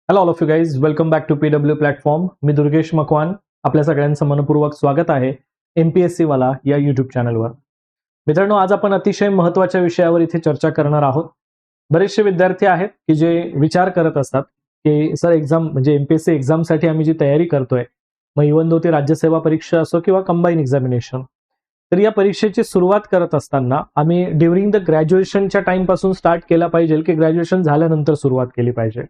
Hello all of you guys, welcome back to PW platform. मी दुर्गेश मकवान. आपल्या सगळ्यांचं मनपूर्वक स्वागत आहे MPSC वाला या युट्यूब चॅनलवर. मित्रांनो, आज आपण अतिशय महत्त्वाच्या विषयावर इथे चर्चा करणार आहोत. बरेचसे विद्यार्थी आहेत की जे विचार करत असतात की सर एक्झाम म्हणजे MPSC एक्झामसाठी आम्ही जी तयारी करतोय, मग इव्हन दो ती राज्यसेवा परीक्षा असो किंवा कंबाईन एक्झामिनेशन, तर या परीक्षेची सुरुवात करत असताना आम्ही ड्युरिंग द ग्रॅज्युएशनच्या टाइमपासून स्टार्ट केला पाहिजे की ग्रॅज्युएशन झाल्यानंतर सुरुवात केली पाहिजे.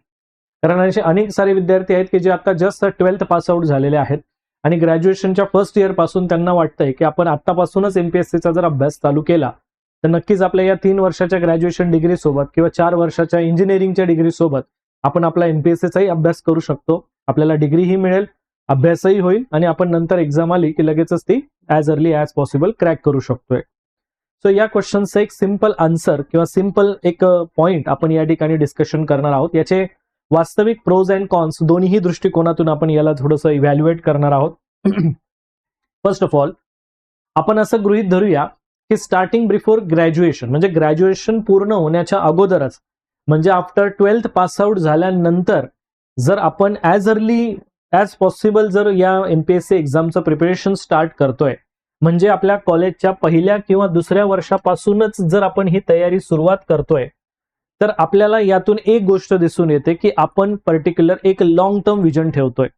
कारण असे अनेक सारे विद्यार्थी आहेत की जे आता जस्ट 12th पास आउट झालेले आहेत आणि ग्रॅज्युएशनच्या फर्स्ट इयर पासून त्यांना वाटतंय की आपण आतापासूनच MPSCचा जर अभ्यास चालू केला तर नक्कीच आपल्या या 3 वर्षाच्या ग्रॅज्युएशन डिग्री सोबत किंवा 4 वर्षाच्या इंजिनिअरिंगच्या डिग्री सोबत आपण आपला MPSCचाही अभ्यास करू शकतो. आपल्याला डिग्रीही मिळेल, अभ्यासही होईल आणि आपण नंतर एक्झाम आली की लगेचच ती as early as possible crack करू शकतोय. सो या क्वेश्चनचं एक सिंपल आन्सर किंवा सिंपल एक पॉइंट आपण या ठिकाणी डिस्कशन करणार आहोत. याचे वास्तविक प्रोज अँड कॉन्स दोन्ही दृष्टिकोनातून आपण याला थोडंसं इव्हॅल्युएट करणार आहोत. फर्स्ट ऑफ ऑल, आपण असं गृहीत धरूया की स्टार्टिंग बिफोर ग्रॅज्युएशन म्हणजे ग्रॅज्युएशन पूर्ण होण्याच्या अगोदरच म्हणजे आफ्टर 12th पास आउट झाल्यानंतर जर आपण ॲज अर्ली ॲज पॉसिबल जर या MPSC एक्झामचं प्रिपरेशन स्टार्ट करतोय, म्हणजे आपल्या कॉलेजच्या पहिल्या किंवा दुसऱ्या वर्षापासूनच जर आपण ही तयारी सुरुवात करतोय, तर आपल्याला यातून एक गोष्ट दिसून येते की आपण पर्टिक्युलर एक लॉंग टर्म विजन ठेवतोय.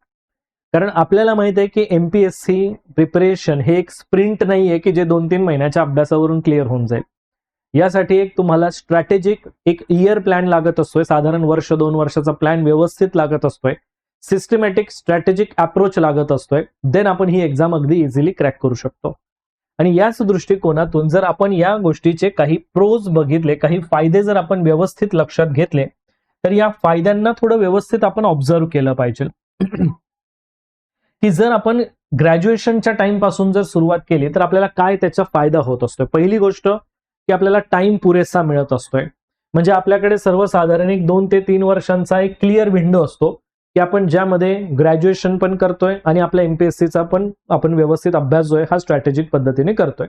कारण आपल्याला माहित आहे की MPSC प्रिपरेशन हे एक स्प्रिंट नाहीये की जे 2-3 महिन्याच्या अभ्यासावरून क्लिअर होऊन जाईल. यासाठी एक तुम्हाला स्ट्रॅटेजिक एक इयर प्लॅन लागत असतोय, साधारण 1-2 वर्षाचा प्लॅन व्यवस्थित लागत असतोय, सिस्टमॅटिक स्ट्रॅटेजिक अप्रोच लागत असतोय. देन आपण ही एक्झाम अगदी इझिली क्रॅक करू शकतो. आणि याच दृष्टिकोनातून जर आपण या गोष्टीचे काही प्रोज बघितले, काही फायदे जर आपण व्यवस्थित लक्षात घेतले, तर या फायद्यांना थोडं व्यवस्थित आपण ऑब्झर्व केलं पाहिजे. की जर आपण ग्रॅज्युएशनच्या टाइम पासून जर सुरुवात केली तर आपल्याला काय त्याचा फायदा होत असतोय. पहिली गोष्ट की आपल्याला टाइम पुरेसा मिळत असतोय. म्हणजे आपल्याकडे सर्वसाधारण एक 2 ते 3 वर्षांचा एक क्लिअर विंडो असतो की आपण ज्यामध्ये ग्रॅज्युएशन पण करतोय आणि आपल्या MPSCचा पण आपण व्यवस्थित अभ्यास जो आहे हा स्ट्रॅटेजिक पद्धतीने करतोय.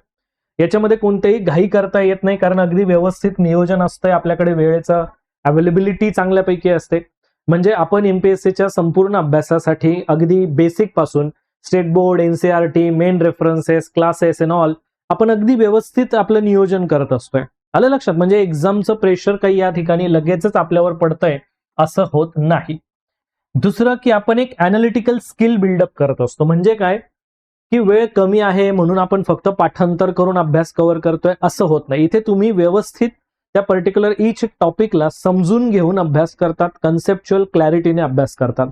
याच्यामध्ये कोणतेही घाई करता येत नाही, कारण अगदी व्यवस्थित नियोजन असतंय, आपल्याकडे वेळेचा अवेलेबिलिटी चांगल्यापैकी असते. म्हणजे आपण MPSCच्या संपूर्ण अभ्यासासाठी अगदी बेसिक पासून state board, NCERT, main references, classes and all आपण अगदी व्यवस्थित आपलं नियोजन करत असतोय. आलं लक्षात? म्हणजे एक्झामचं प्रेशर काही या ठिकाणी लगेचच आपल्यावर पडतंय असं होत नाही. दुसरं की आपण एक अॅनालिटिकल स्किल बिल्डअप करत असतो. म्हणजे काय की वेळ कमी आहे म्हणून आपण फक्त पाठांतर करून अभ्यास कव्हर करतोय असं होत नाही. इथे तुम्ही व्यवस्थित त्या पर्टिक्युलर ईच टॉपिकला समजून घेऊन अभ्यास करतात, कन्सेप्च्युअल क्लॅरिटीने अभ्यास करतात.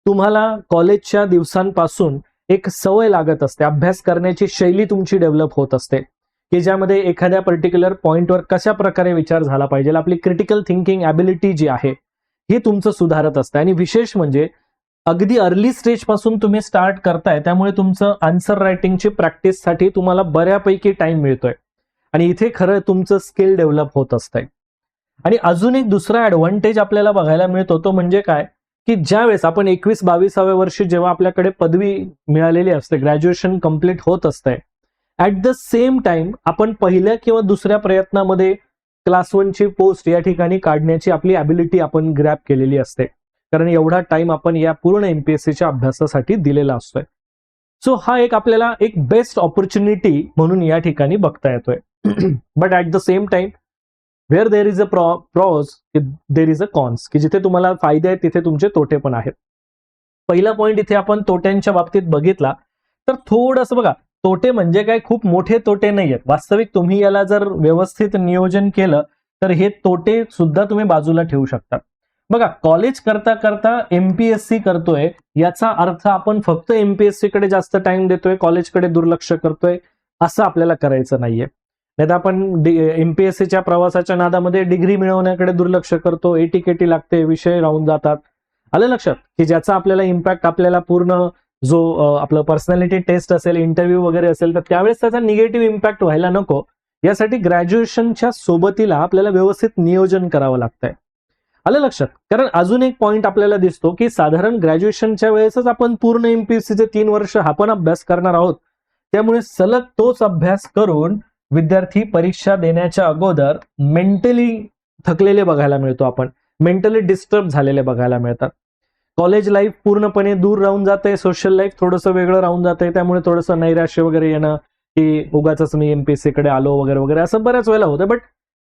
तुम्हाला कॉलेजच्या दिवसांपासून एक सवय लागत असते, अभ्यास करण्याची शैली तुमची डेव्हलप होत असते की ज्यामध्ये एखाद्या पर्टिक्युलर पॉइंटवर कशा प्रकारे विचार झाला पाहिजे, आपली क्रिटिकल थिंकिंग ॲबिलिटी जी आहे हे तुमचं सुधारत असतं. आणि विशेष म्हणजे अगदी अर्ली स्टेज पासून तुम्ही स्टार्ट करताय, त्यामुळे तुमचं आन्सर रायटिंगची प्रॅक्टिससाठी तुम्हाला बऱ्यापैकी टाइम मिळतोय आणि इथे खरं तुमचं स्किल डेव्हलप होत असतंय. आणि अजून एक दुसरा ऍडव्हान्टेज आपल्याला बघायला मिळतो, तो म्हणजे काय की ज्यावेळेस आपण 21-22व्या वर्षी जेव्हा आपल्याकडे पदवी मिळालेली असते, ग्रॅज्युएशन कंप्लीट होत असतंय, ऍट द सेम टाइम आपण पहिल्या किंवा दुसऱ्या प्रयत्नामध्ये क्लास 1ची पोस्ट या ठिकाणी काढण्याची आपली ॲबिलिटी आपण ग्रॅब केलेली असते. कारण एवढा टाइम आपण या पूर्ण MPSCच्या अभ्यासासाठी दिलेला असतोय. सो हा एक आपल्याला एक बेस्ट ऑपॉर्च्युनिटी म्हणून या ठिकाणी बघता येतोय. But at the same time where there is a pros there is a cons, की जिथे तुम्हाला फायदे आहेत तिथे तुमचे तोटे पण आहेत. पहिला पॉईंट इथे आपण तोट्यांच्या बाबतीत बघितला तर थोडंसं बघा, तोटे म्हणजे काय खूप मोठे तोटे नाही आहेत. वास्तविक तुम्ही याला जर व्यवस्थित नियोजन केलं तर हे तोटे सुद्धा तुम्ही बाजूला ठेवू शकता. बघा, कॉलेज करता करता MPSC करतोय याचा अर्थ आपण फक्त MPSC कडे जास्त टाइम देतोय, कॉलेजकडे दुर्लक्ष करतोय असं आपल्याला करायचं नाहीये. नाही तर आपण MPSCच्या प्रवासाच्या नादामध्ये डिग्री मिळवण्याकडे दुर्लक्ष करतो, ATKT लागते, विषय राहून जातात. आलं लक्षात? की ज्याचा आपल्याला इम्पॅक्ट आपल्याला पूर्ण जो आपलं पर्सनॅलिटी टेस्ट असेल, इंटरव्ह्यू वगैरे असेल, तर त्यावेळेस त्याचा निगेटिव्ह इम्पॅक्ट व्हायला नको. यासाठी ग्रॅज्युएशनच्या सोबतीला आपल्याला व्यवस्थित नियोजन करावं लागतंय. आलं लक्षात? कारण अजून एक पॉइंट आपल्याला दिसतो की साधारण ग्रॅज्युएशनच्या वेळेसच आपण पूर्ण MPSCचे 3 वर्ष हा पण अभ्यास करणार आहोत. त्यामुळे सलग तोच अभ्यास करून विद्यार्थी परीक्षा देण्याच्या अगोदर मेंटली थकलेले बघायला मिळतो, आपण मेंटली डिस्टर्ब झालेले बघायला मिळतात. कॉलेज लाईफ पूर्णपणे दूर राहून जाते, सोशल लाईफ थोडंसं वेगळं राहून जाते, त्यामुळे थोडंसं नैराश्य वगैरे येणं की उगाच मी एमपीएससी कडे आलो वगैरे वगैरे असं बऱ्याच वेळेला होतं. बट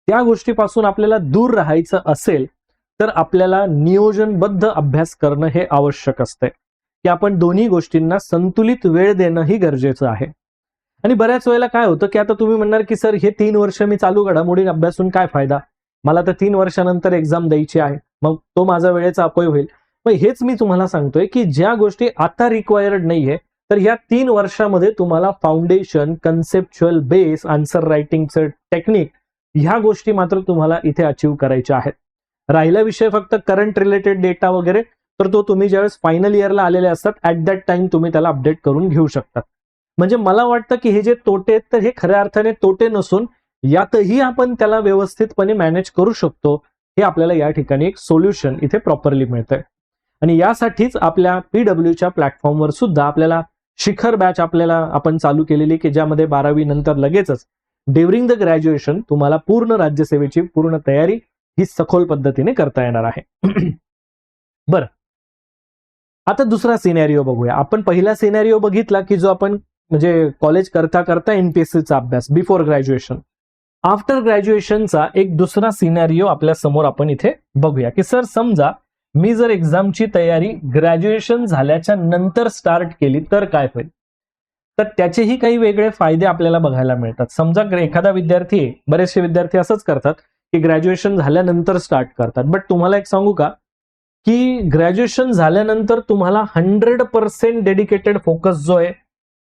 त्या गोष्टीपासून आपल्याला दूर राहायचं असेल तर आपल्याला नियोजनबद्ध अभ्यास करणं हे आवश्यक असते, की आपण दोन्ही गोष्टींना संतुलित वेळ देणं ही गरजेचं आहे. आणि बऱ्याच वेळेला काय होतं की आता तुम्ही म्हणणार की सर हे 3 वर्ष मी चालू घडामोडी अभ्यासून काय फायदा, मला तर 3 वर्षानंतर एक्झाम द्यायची आहे, मग तो माझा वेळेचा अपव्यय होईल. मग हेच मी तुम्हाला सांगतोय की ज्या गोष्टी आता रिक्वायर्ड नाहीये तर या 3 वर्षामध्ये तुम्हाला फाउंडेशन, कन्सेप्च्युअल बेस, आन्सर रायटिंगचं टेक्निक ह्या गोष्टी मात्र तुम्हाला इथे अचीव्ह करायच्या आहेत. राहिला विषय फक्त करंट रिलेटेड डेटा वगैरे, तर तो तुम्ही ज्यावेळेस फायनल इयरला आलेले असतात ऍट दॅट टाइम तुम्ही त्याला अपडेट करून घेऊ शकता. म्हणजे मला वाटतं की हे जे तोटे आहेत तर हे खऱ्या अर्थाने तोटे नसून यातही आपण त्याला व्यवस्थितपणे मॅनेज करू शकतो, हे आपल्याला या ठिकाणी एक सोल्युशन इथे प्रॉपरली मिळतंय. आणि यासाठीच आपल्या पीडब्ल्यूच्या प्लॅटफॉर्मवर सुद्धा आपल्याला शिखर बॅच आपण चालू केलेली, की ज्यामध्ये 12वी नंतर लगेचच ड्युरिंग द ग्रॅज्युएशन तुम्हाला पूर्ण राज्यसेवेची पूर्ण तयारी ही सखोल पद्धतीने करता येणार आहे. बरं, आता दुसरा सिनेरिओ बघूया. आपण पहिला सिनेरिओ बघितला की जो आपण म्हणजे कॉलेज करता करता एनपीएससीचा अभ्यास बिफोर ग्रॅज्युएशन. आफ्टर ग्रॅज्युएशनचा एक दुसरा सिनेरिओ आपल्या समोर आपण इथे बघूया, की सर समजा मी जर एक्झामची तयारी ग्रॅज्युएशन झाल्याच्या नंतर स्टार्ट केली तर काय होईल. तर त्याचेही काही वेगळे फायदे आपल्याला बघायला मिळतात. समजा एखादा विद्यार्थी, बरेचसे विद्यार्थी असंच करतात की ग्रॅज्युएशन झाल्यानंतर स्टार्ट करतात. बट तुम्हाला एक सांगू का की ग्रॅज्युएशन झाल्यानंतर तुम्हाला 100% डेडिकेटेड फोकस जो आहे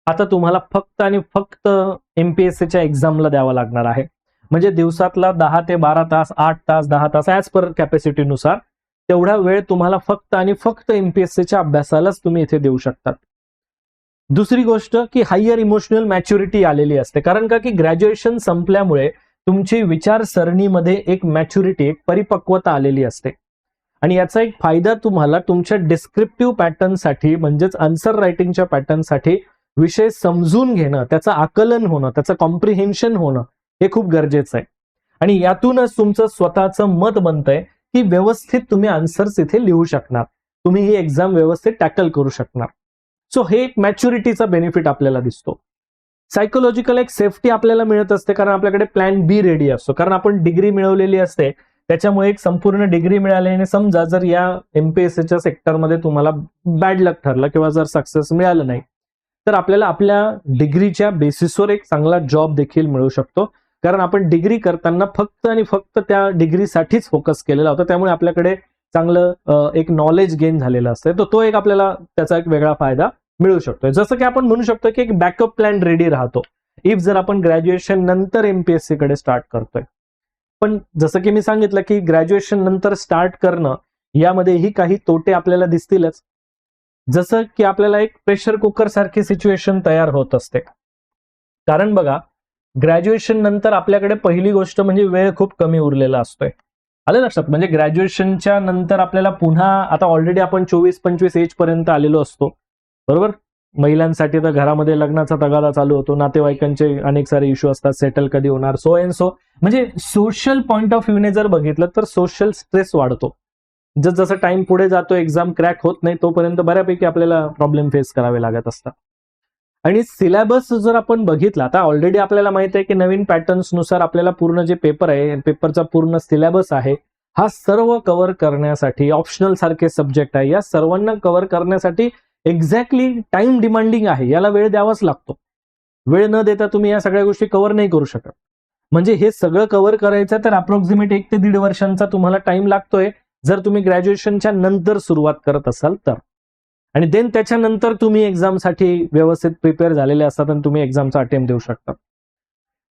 आता तुम्हाला फक्त आणि फक्त एमपीएससीच्या एक्झामला द्यावा लागणार आहे. म्हणजे दिवसातला 10 ते 12 तास, 8 तास, 10 तास ऍज पर कॅपॅसिटीनुसार तेवढा वेळ तुम्हाला फक्त आणि फक्त एमपीएससीच्या अभ्यासालाच तुम्ही इथे देऊ शकतात. दुसरी गोष्ट की हायर इमोशनल मॅच्युरिटी आलेली असते. कारण का की ग्रॅज्युएशन संपल्यामुळे तुमची विचारसरणीमध्ये एक मॅच्युरिटी, एक परिपक्वता आलेली असते. आणि याचा एक फायदा तुम्हाला तुमच्या डिस्क्रिप्टिव्ह पॅटर्नसाठी म्हणजेच आन्सर रायटिंगच्या पॅटर्नसाठी विषय समजून घेणं, त्याचं आकलन होणं, त्याचं कॉम्प्रिहेन्शन होणं हे खूप गरजेचं आहे. आणि यातूनच तुमचं स्वतःचं मत बनतंय की व्यवस्थित तुम्ही आन्सर्स इथे लिहू शकणार, तुम्ही ही एक्झाम व्यवस्थित टॅकल करू शकणार. सो हे एक मॅच्युरिटीचा बेनिफिट आपल्याला दिसतो. सायकोलॉजिकल एक सेफ्टी आपल्याला मिळत असते, कारण आपल्याकडे प्लॅन बी रेडी असतो. कारण आपण डिग्री मिळवलेली असते, त्याच्यामुळे एक संपूर्ण डिग्री मिळाल्याने समजा जर या एमपीएससीच्या सेक्टरमध्ये तुम्हाला बॅड लक ठरलं किंवा जर सक्सेस मिळालं नाही तर आपल्याला आपल्या डिग्रीच्या बेसिसवर एक चांगला जॉब देखील मिळू शकतो. कारण आपण डिग्री करताना फक्त आणि फक्त त्या डिग्रीसाठीच फोकस केलेला होता, त्यामुळे आपल्याकडे चांगलं एक नॉलेज गेन झालेलं असतं. तर तो एक आपल्याला त्याचा एक वेगळा फायदा मिळू शकतो. जसं की आपण म्हणू शकतो की एक बॅकअप प्लॅन रेडी राहतो इफ जर आपण ग्रॅज्युएशन नंतर एमपीएससी कडे स्टार्ट करतोय. पण जसं की मी सांगितलं की ग्रॅज्युएशन नंतर स्टार्ट करणं यामध्येही काही तोटे आपल्याला दिसतीलच. जसं की आपल्याला एक प्रेशर कुकर सारखी सिच्युएशन तयार होत असते. कारण बघा, ग्रॅज्युएशन नंतर आपल्याकडे पहिली गोष्ट म्हणजे वेळ खूप कमी उरलेला असतोय. आलं लक्षात. म्हणजे ग्रॅज्युएशनच्या नंतर आपल्याला पुन्हा आता ऑलरेडी आपण 24-25 एज पर्यंत आलेलो असतो, बरोबर. महिलांसाठी तर घरामध्ये लग्नाचा तगादा चालू होतो, नातेवाईकांचे अनेक सारे इश्यू असतात, सेटल कधी होणार, सो अँड सो. म्हणजे सोशल पॉइंट ऑफ व्ह्यूने जर बघितलं तर सोशल स्ट्रेस वाढतो. जसं टाइम पुढे जातो, एक्झाम क्रॅक होत नाही तोपर्यंत बऱ्यापैकी आपल्याला प्रॉब्लेम फेस करावे लागत असतात. आणि सिलेबस जर आपण बघितला, आता ऑलरेडी आपल्याला माहित आहे की नवीन पॅटर्न्सनुसार आपल्याला पूर्ण जे पेपर आहे, पेपरचा पूर्ण सिलेबस आहे, हा सर्व कव्हर करण्यासाठी ऑप्शनल सारखे सब्जेक्ट आहे, या सर्वांना कव्हर करण्यासाठी एक्झॅक्टली टाइम डिमांडिंग आहे. याला वेळ द्यावाच लागतो. वेळ न देता तुम्ही या सगळ्या गोष्टी कव्हर नाही करू शकत. म्हणजे हे सगळं कव्हर करायचं तर अप्रॉक्सिमेट 1 ते 1.5 वर्षांचा तुम्हाला टाइम लागतोय जर तुम्ही ग्रॅज्युएशनच्या नंतर सुरुवात करत असाल तर. आणि देन त्याच्यानंतर तुम्ही एक्झामसाठी व्यवस्थित प्रिपेअर झालेले असतात आणि तुम्ही एक्झामचा अटेम्प्ट देऊ शकता.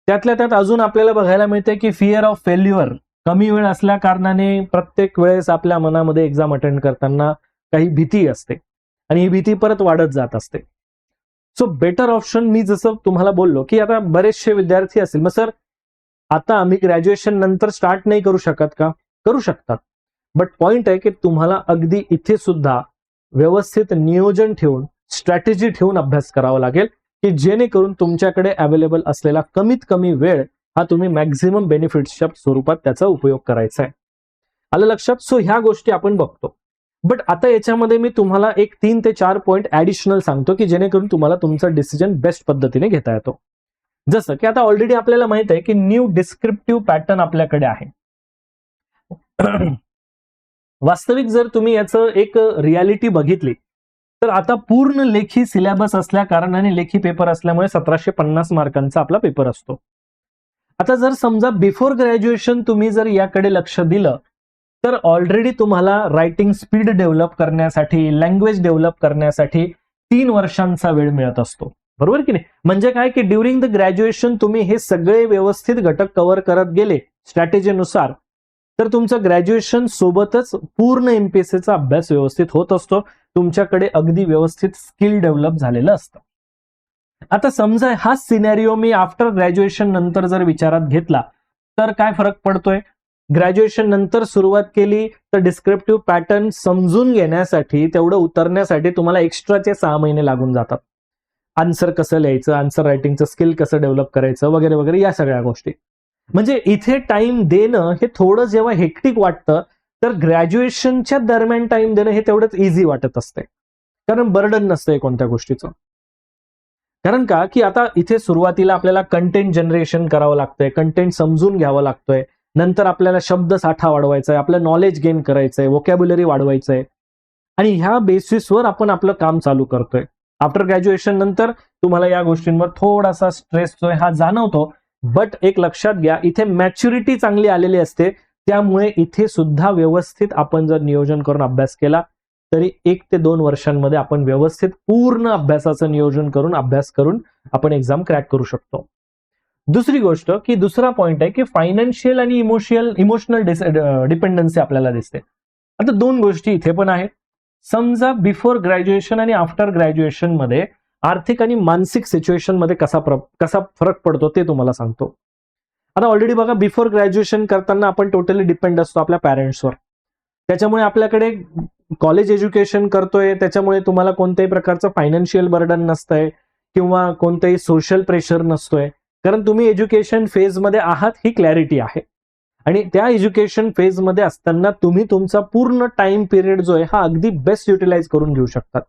त्यातल्या त्यात अजून आपल्याला बघायला मिळते की फिअर ऑफ फेल्युअर कमी वेळ असल्या कारणाने प्रत्येक वेळेस आपल्या मनामध्ये एक्झाम अटेंड करताना काही भीती असते आणि ही भीती परत वाढत जात असते. सो बेटर ऑप्शन मी जसं तुम्हाला बोललो की आता बरेचसे विद्यार्थी असतील, मग सर आता आम्ही ग्रॅज्युएशन नंतर स्टार्ट नाही करू शकत का? करू शकतात. बट पॉइंट आहे की तुम्हाला अगदी इथे सुद्धा व्यवस्थित नियोजन ठेवून, स्ट्रॅटेजी ठेवून अभ्यास करावा लागेल की जेणेकरून तुमच्याकडे अवेलेबल असलेला कमीत कमी वेळ हा तुम्ही मॅक्झिमम बेनिफिट्सच्या स्वरूपात त्याचा उपयोग करायचा आहे. आलं लक्षात. सो ह्या गोष्टी आपण बघतो. बट आता याच्यामध्ये मी तुम्हाला एक 3 ते 4 पॉईंट ऍडिशनल सांगतो की जेणेकरून तुम्हाला तुमचा डिसिजन बेस्ट पद्धतीने घेता येतो. जसं की आता ऑलरेडी आपल्याला माहित आहे की न्यू डिस्क्रिप्टिव्ह पॅटर्न आपल्याकडे आहे. वास्तविक जर तुम्ही याचं एक रियालिटी बघितली तर आता पूर्ण लेखी सिलेबस असल्या कारणाने लेखी पेपर असल्यामुळे 1750 मार्कांचा आपला पेपर असतो. आता जर समजा बिफोर ग्रॅज्युएशन तुम्ही जर याकडे लक्ष दिलं तर ऑलरेडी तुम्हाला रायटिंग स्पीड डेव्हलप करण्यासाठी, लँग्वेज डेव्हलप करण्यासाठी 3 वर्षांचा वेळ मिळत असतो. बरोबर की नाही? म्हणजे काय की ड्युरिंग द ग्रॅज्युएशन तुम्ही हे सगळे व्यवस्थित घटक कव्हर करत गेले स्ट्रॅटेजीनुसार तर तुमचं ग्रॅज्युएशन सोबतच पूर्ण एमपीएससीचा अभ्यास व्यवस्थित होत असतो. तुमच्याकडे अगदी व्यवस्थित स्किल डेव्हलप झालेलं असतं. आता समजा हा सिनेरिओ मी आफ्टर ग्रॅज्युएशन नंतर जर विचारात घेतला तर काय फरक पडतोय? ग्रॅज्युएशन नंतर सुरुवात केली तर डिस्क्रिप्टिव्ह पॅटर्न समजून घेण्यासाठी, तेवढं उतरण्यासाठी तुम्हाला एक्स्ट्राचे 6 महिने लागून जातात. आन्सर कसं लिहायचं, आन्सर रायटिंगचं स्किल कसं डेव्हलप करायचं वगैरे वगैरे या सगळ्या गोष्टी. म्हणजे इथे टाइम देणं हे थोडं जेव्हा हेक्टिक वाटतं तर ग्रॅज्युएशनच्या दरम्यान टाइम देणं हे तेवढंच इझी वाटत असते, कारण बर्डन नसतंय कोणत्या गोष्टीचं. कारण का की आता इथे सुरुवातीला आपल्याला कंटेंट जनरेशन करावं लागतंय, कंटेंट समजून घ्यावं लागतंय, नंतर आपल्याला शब्द साठा वाढवायचा आहे, आपलं नॉलेज गेन करायचंय, व्होकॅब्युलरी वाढवायचंय आणि ह्या बेसिसवर आपण आपलं काम चालू करतोय. आफ्टर ग्रॅज्युएशन नंतर तुम्हाला या गोष्टींवर थोडासा स्ट्रेस जो आहे हा जाणवतो, बट एक लक्षात घ्या इथे मॅच्युरिटी चांगली आलेली असते, त्यामुळे इथे सुद्धा व्यवस्थित आपण जर नियोजन करून अभ्यास केला तरी 1 ते 2 वर्षांमध्ये आपण व्यवस्थित पूर्ण अभ्यासाचं नियोजन करून अभ्यास करून आपण एक्झाम क्रॅक करू शकतो. दुसरी गोष्ट की दुसरा पॉइंट आहे की फायनान्शियल आणि इमोशनल डिपेंडन्सी आपल्याला दिसते. आता 2 गोष्टी इथे पण आहेत. समजा बिफोर ग्रॅज्युएशन आणि आफ्टर ग्रॅज्युएशन मध्ये आर्थिक आणि मानसिक सिच्युएशन मध्ये कसा फरक पडतो ते तुम्हाला सांगतो. आता ऑलरेडी बघा बिफोर ग्रॅज्युएशन करताना आपण टोटली डिपेंड असतो आपल्या पॅरेंट्सवर. त्याच्यामुळे आपल्याकडे कॉलेज एज्युकेशन करतोय, त्याच्यामुळे तुम्हाला कोणत्याही प्रकारचं फायनान्शियल बर्डन नसतंय किंवा कोणतेही सोशल प्रेशर नसतोय, कारण तुम्ही एज्युकेशन फेजमध्ये आहात ही क्लॅरिटी आहे. आणि त्या एज्युकेशन फेजमध्ये असताना तुम्ही तुमचा पूर्ण टाइम पिरियड जो आहे हा अगदी बेस्ट युटिलाइज करून घेऊ शकतात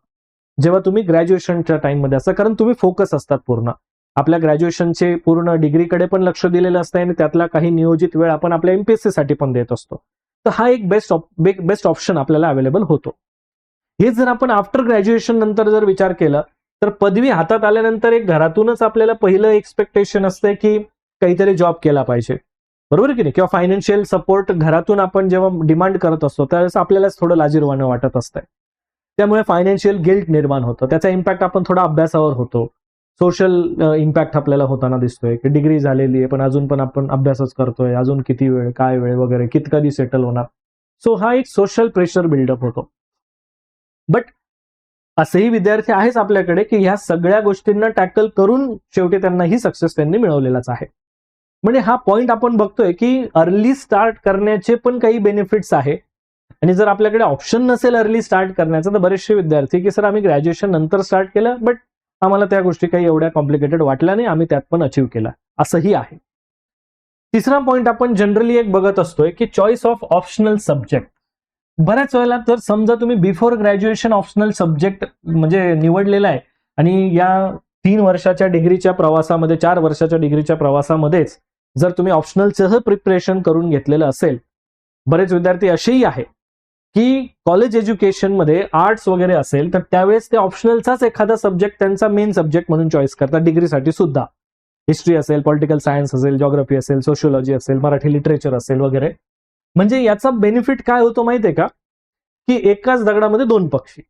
जेव्हा तुम्ही ग्रॅज्युएशनच्या टाइममध्ये असता, कारण तुम्ही फोकस असतात पूर्ण आपल्या ग्रॅज्युएशनचे पूर्ण डिग्रीकडे पण लक्ष दिलेलं असतं आणि त्यातला काही नियोजित वेळ आपण आपल्या एमपीएससी साठी पण देत असतो. तर हा एक बेस्ट ऑप्शन आपल्याला अवेलेबल होतो. हे जर आपण आफ्टर ग्रॅज्युएशन नंतर जर विचार केला तर पदवी हातात आल्यानंतर एक घरातूनच आपल्याला पहिलं एक्सपेक्टेशन असते की काहीतरी जॉब केला पाहिजे, बरोबर की नाही? किंवा फायनान्शियल सपोर्ट घरातून आपण जेव्हा डिमांड करत असतो त्यावेळेस आपल्यालाच थोडं लाजिरवाणं वाटत असतंय. त्यामुळे फायनान्शियल गिल्ट निर्माण होतं, त्याचा इम्पॅक्ट आपण थोडा अभ्यासावर होतो. सोशल इम्पॅक्ट आपल्याला होताना दिसतोय की डिग्री झालेली आहे पण अजून पण आपण अभ्यासच करतोय, अजून किती वेळ, काय वेळ वगैरे, कधी सेटल होणार. सो हा एक सोशल प्रेशर बिल्डअप होतो. बट असेही विद्यार्थी आहेच आपल्याकडे की ह्या सगळ्या गोष्टींना टॅकल करून शेवटी त्यांना ही सक्सेस त्यांनी मिळवलेलाच आहे. म्हणजे हा पॉइंट आपण बघतोय की अर्ली स्टार्ट करण्याचे पण काही बेनिफिट्स आहे. आणि जर आपल्याकडे ऑप्शन नसेल अर्ली स्टार्ट करण्याचं तर बरेचसे विद्यार्थी की सर आम्ही ग्रॅज्युएशन नंतर स्टार्ट केलं बट आम्हाला त्या गोष्टी काही एवढ्या कॉम्प्लिकेटेड वाटल्या नाही, आम्ही त्यात पण अचीव्ह केला, असंही आहे. तिसरा पॉइंट आपण जनरली एक बघत असतोय की चॉईस ऑफ ऑप्शनल सब्जेक्ट. बऱ्याच वेळेला तर समजा तुम्ही बिफोर ग्रॅज्युएशन ऑप्शनल सब्जेक्ट म्हणजे निवडलेला आहे आणि या 3 वर्षाच्या डिग्रीच्या प्रवासामध्ये 4 वर्षाच्या डिग्रीच्या प्रवासामध्येच जर तुम्ही ऑप्शनलचं प्रिपरेशन करून घेतलेलं असेल, बरेच विद्यार्थी असेही आहे की कॉलेज एज्युकेशन मध्ये आर्ट्स वगैरे असेल तर त्यावेळेस ते ऑप्शनलचाच एखादा सब्जेक्ट त्यांचा मेन सब्जेक्ट म्हणून चॉईस करतात डिग्रीसाठी सुद्धा. हिस्ट्री असेल, पॉलिटिकल सायन्स असेल, जॉग्राफी असेल, सोशियोलॉजी असेल, मराठी लिटरेचर असेल वगैरे. म्हणजे याचा बेनिफिट काय होतो माहितीये का की एकाच दगडामध्ये 2 पक्षी,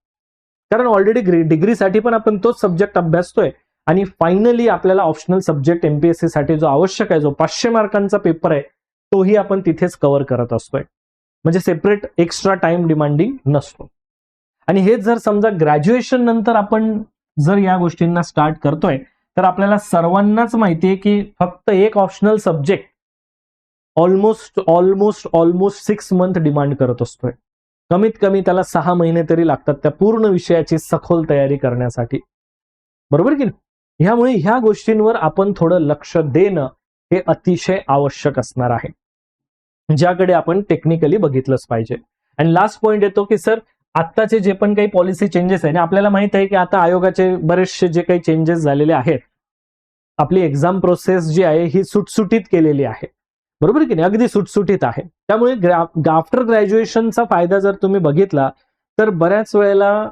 कारण ऑलरेडी डिग्रीसाठी पण आपण तोच सब्जेक्ट अभ्यासतोय आणि फायनली आपल्याला ऑप्शनल सब्जेक्ट एमपीएससी साठी जो आवश्यक आहे, जो 500 मार्कांचा पेपर आहे, तोही आपण तिथेच कव्हर करत असतोय. म्हणजे सेपरेट एक्स्ट्रा टाइम डिमांडिंग नसतो. आणि हे जर समजा ग्रॅज्युएशन नंतर आपण जर या गोष्टींना स्टार्ट करतोय तर आपल्याला सर्वांनाच माहितीये की फक्त एक optional subject almost 6 month demand करत असतोय. कमीत कमी त्याला 6 महिने तरी लागतात त्या पूर्ण विषयाची सखोल तयारी करण्यासाठी, बरोबर की नाही? ह्यामुळे ह्या गोष्टींवर आपण थोडं लक्ष देणं हे अतिशय आवश्यक असणार आहे, ज्याकडे आपण टेक्निकली बघितलंच पाहिजे. आणि लास्ट पॉइंट येतो की सर आत्ताचे जे पण काही पॉलिसी चेंजेस आहे आणि आपल्याला माहित आहे की आता आयोगाचे बरेचसे जे काही चेंजेस झालेले आहेत, आपली एक्झाम प्रोसेस जी आहे ही सुटसुटीत केलेली आहे, बरोबर की नाही, अगदी सुटसुटीत आहे. त्यामुळे आफ्टर ग्रॅज्युएशनचा फायदा जर तुम्ही बघितला तर बऱ्याच वेळेला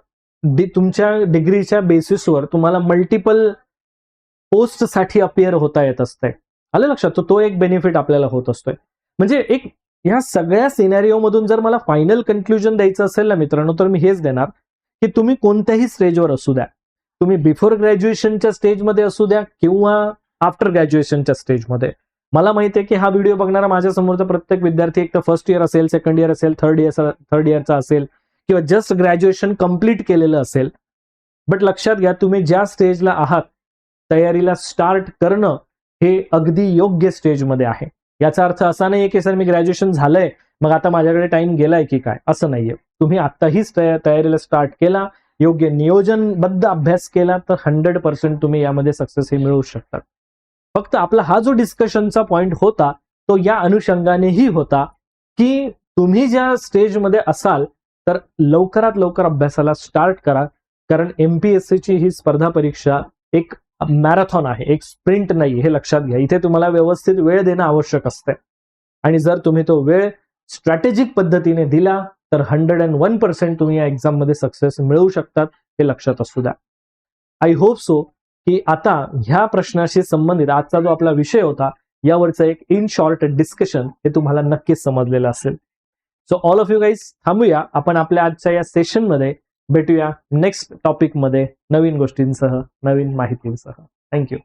तुमच्या डिग्रीच्या बेसिसवर तुम्हाला मल्टिपल पोस्टसाठी अपियर होता येत असते. आलं लक्षात? तो एक बेनिफिट आपल्याला होत असतोय. म्हणजे एक ह्या सगळ्या सिनॅरिओ मधून जर मला फायनल कन्क्लुजन द्यायचं असेल ना मित्रांनो, तर मी हेच देणार की तुम्ही कोणत्याही स्टेजवर असू द्या, तुम्ही बिफोर ग्रॅज्युएशनच्या स्टेजमध्ये असू द्या किंवा आफ्टर ग्रॅज्युएशनच्या स्टेजमध्ये, मला माहिती आहे की हा व्हिडिओ बघणारा माझ्या समोरचा प्रत्येक विद्यार्थी एक तर फर्स्ट इयर असेल, सेकंड इयर असेल, थर्ड इयरचा असेल किंवा जस्ट ग्रॅज्युएशन कंप्लीट केलेलं असेल. बट लक्षात घ्या, तुम्ही ज्या स्टेजला आहात तयारीला स्टार्ट करणं हे अगदी योग्य स्टेजमध्ये आहे. याचा अर्थ असा नाहीये की सर मी ग्रॅज्युएशन झालंय मग आता माझ्याकडे टाइम गेलाय की काय, असं नाहीये. तुम्ही आत्ताहीच तयारीला स्टार्ट केला, योग्य नियोजनबद्ध अभ्यास केला तर 100% तुम्ही यामध्ये सक्सेस हे मिळवू शकतात. फक्त आपला हा जो डिस्कशनचा पॉइंट होता तो या अनुषंगानेही होता की तुम्ही ज्या स्टेजमध्ये असाल तर लवकरात लवकर अभ्यासाला स्टार्ट करा, कारण एमपीएससीची ही स्पर्धा परीक्षा एक मॅरेथॉन आहे, एक स्प्रिंट नाही, हे लक्षात घ्या. इथे तुम्हाला व्यवस्थित वेळ देणं आवश्यक असते आणि जर तुम्ही तो वेळ स्ट्रॅटेजिक पद्धतीने दिला तर 101% तुम्ही या एक्झाम मध्ये सक्सेस मिळवू शकतात, हे लक्षात असू द्या. आय होप सो की आता ह्या प्रश्नाशी संबंधित आजचा जो आपला विषय होता यावरचं एक इन शॉर्ट डिस्कशन हे तुम्हाला नक्कीच समजलेलं असेल. So all of you guys, थांबूया आपण आपल्या आजच्या या सेशनमध्ये. भेटूया नेक्स्ट टॉपिकमध्ये नवीन गोष्टींसह, नवीन माहितींसह. थँक्यू.